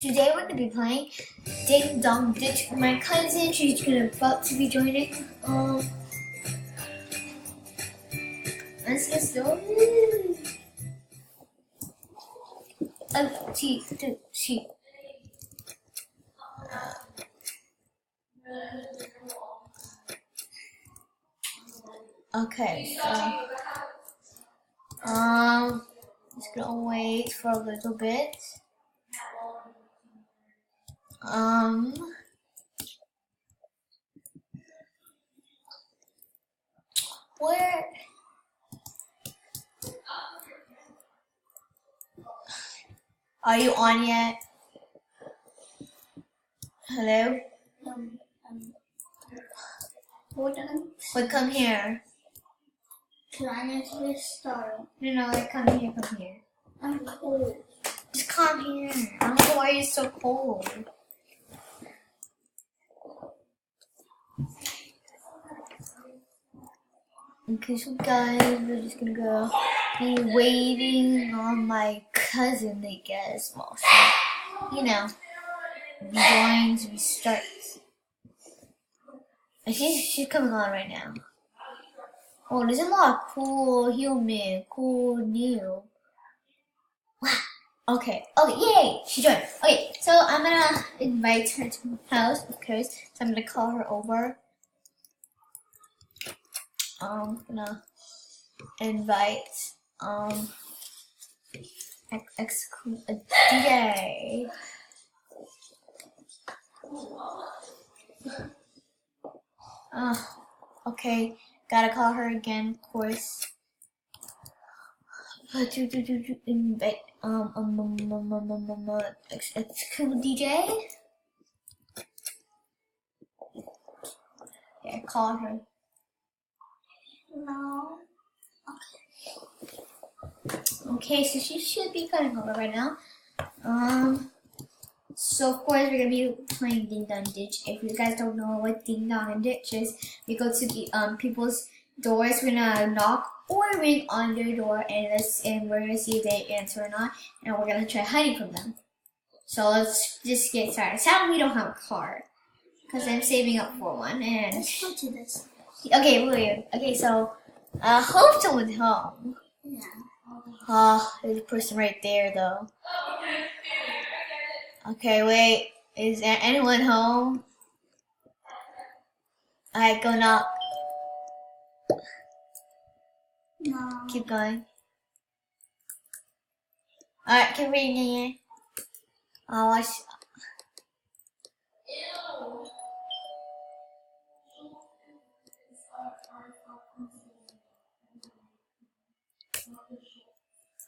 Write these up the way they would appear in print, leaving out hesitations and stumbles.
Today we're gonna be playing Ding Dong Ditch with my cousin. She's about to be joining. Let's get started. She. Okay, so just gonna wait for a little bit. Where? Are you on yet? Hello? Hold on. Wait, come here. Trying to get started. No, like come here. I'm cold. Just come here. I don't know why you're so cold. Okay, so guys, we're just gonna go be waiting on my cousin, I guess. Well, so, you know, we going to restart. And she's coming on right now. Oh, there's a lot of cool human, cool new. Wow. Okay, yay! She joined. Okay, so I'm gonna invite her to my house, of course. So I'm gonna call her over. I'm gonna invite DJ. Okay, gotta call her again, of course. To invite it's cool DJ. Yeah, call her. No. Okay, so she should be coming over right now. So of course we're gonna be playing Ding Dong Ditch. If you guys don't know what Ding Dong Ditch is, we go to the people's doors. We're gonna knock or ring on their door, and we're gonna see if they answer or not, and we're gonna try hiding from them. So let's just get started. Sadly, we don't have a card because I'm saving up for one. And Let's go to this. okay, wait. Okay, so hope someone's home. Yeah. There's a person right there though. Okay, wait. Is there anyone home? Alright, go knock. No. Keep going. Alright, keep reading it. I'll watch.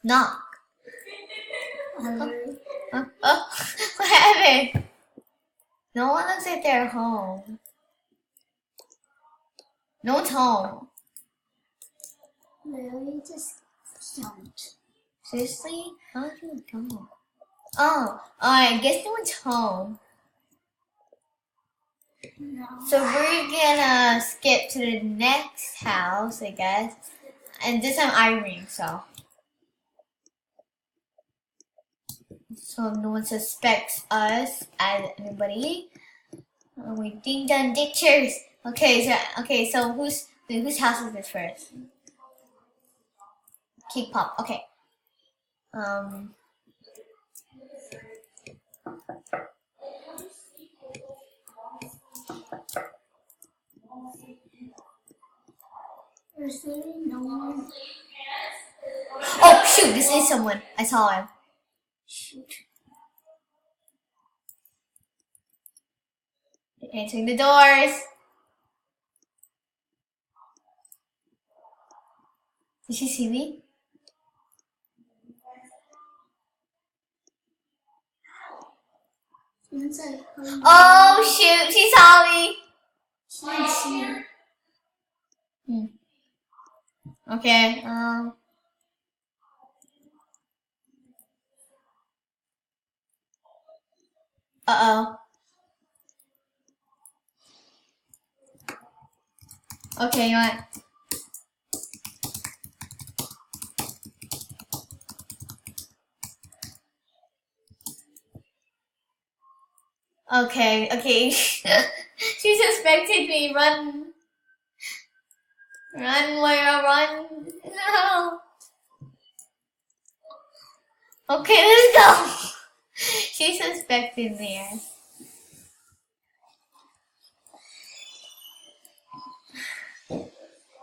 Knock. Hello. Oh, what happened? No one looks like they're home. No one's home. Really? Just don't. Seriously? How did you go? Oh, I guess no one's home. No. So we're gonna skip to the next house, I guess. And this time I ring, so no one suspects us as anybody. We Ding Dong Ditchers. Okay, so whose house is this first? Keep pop. Okay. Is there no one? Oh shoot! This is someone. I saw him. Shoot. Answering the doors. Did she see me? Inside. Oh shoot! She saw me. Can't see. Okay. Uh-oh. Okay, you know what? Okay, okay. She suspected me. Run. Run, Moira, run. No. Okay, let's go. She suspected me.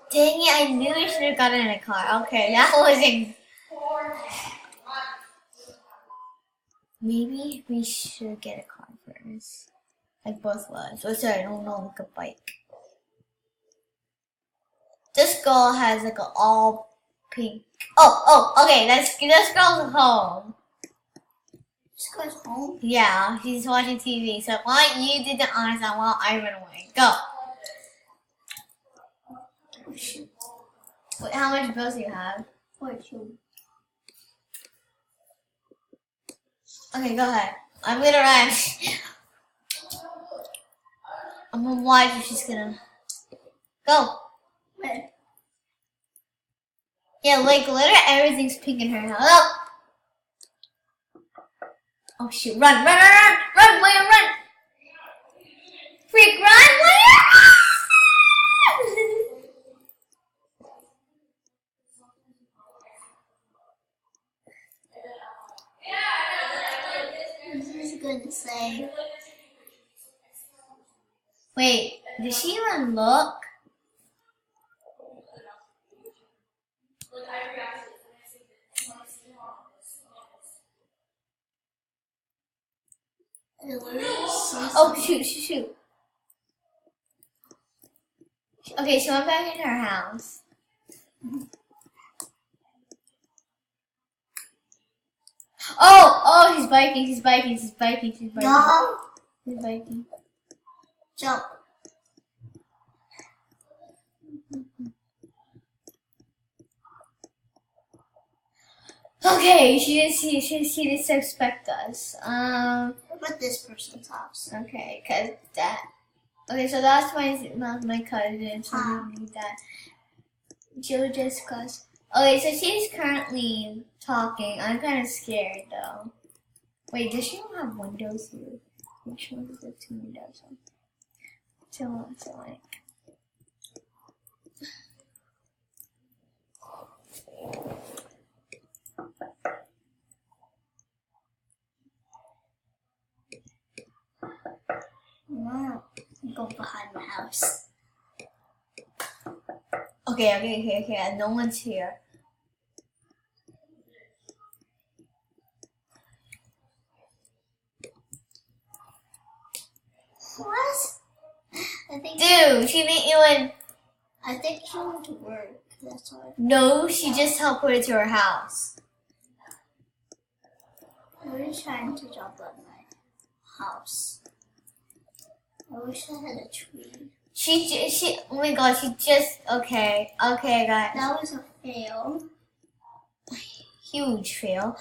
Dang it, I knew we should have gotten in a car. Okay, that wasn't... Maybe we should get a car first. Like both of us. Oh, sorry, no, like a bike. This girl has like an all pink... Oh, okay, this girl's home. This goes home. Yeah, she's watching TV. So why don't you do the honors and while I run away? Go. Oh, shoot. Wait, how much bills do you have? 42. Okay, go ahead. I'm gonna run. I'm gonna watch if she's gonna go. Where? Yeah, like literally everything's pink in her house. Oh, oh shoot! Run! Wire, run! Freak, run! Wire! This is gonna say. Wait, did she even look? Oh shoot! Okay, she went back in her house. Oh, she's biking. No! She's biking. Jump. Okay, she didn't suspect us. What about this person's house? Okay, cause that. Okay, so that's my cousin. So we need that. Jill just cause. Okay, so she's currently talking. I'm kind of scared though. Wait, does she not have windows here? Which one is the two windows? So like. No. Go behind my house. Okay. No one's here. What? I think. Dude, she didn't even. I think she went to work. That's why. No, she just teleported to her house. We're trying to jump on my house. I wish I had a tree. She, oh my god, she just, okay, guys. That was a fail. Huge fail.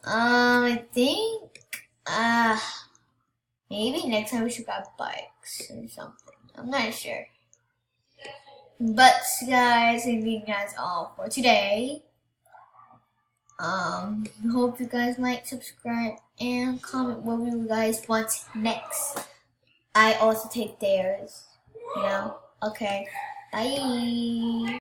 I think, maybe next time we should grab bikes or something. I'm not sure. But guys, I think that's all for today. Hope you guys like, subscribe, and comment what you guys want next. I also take theirs, you know? Okay, bye.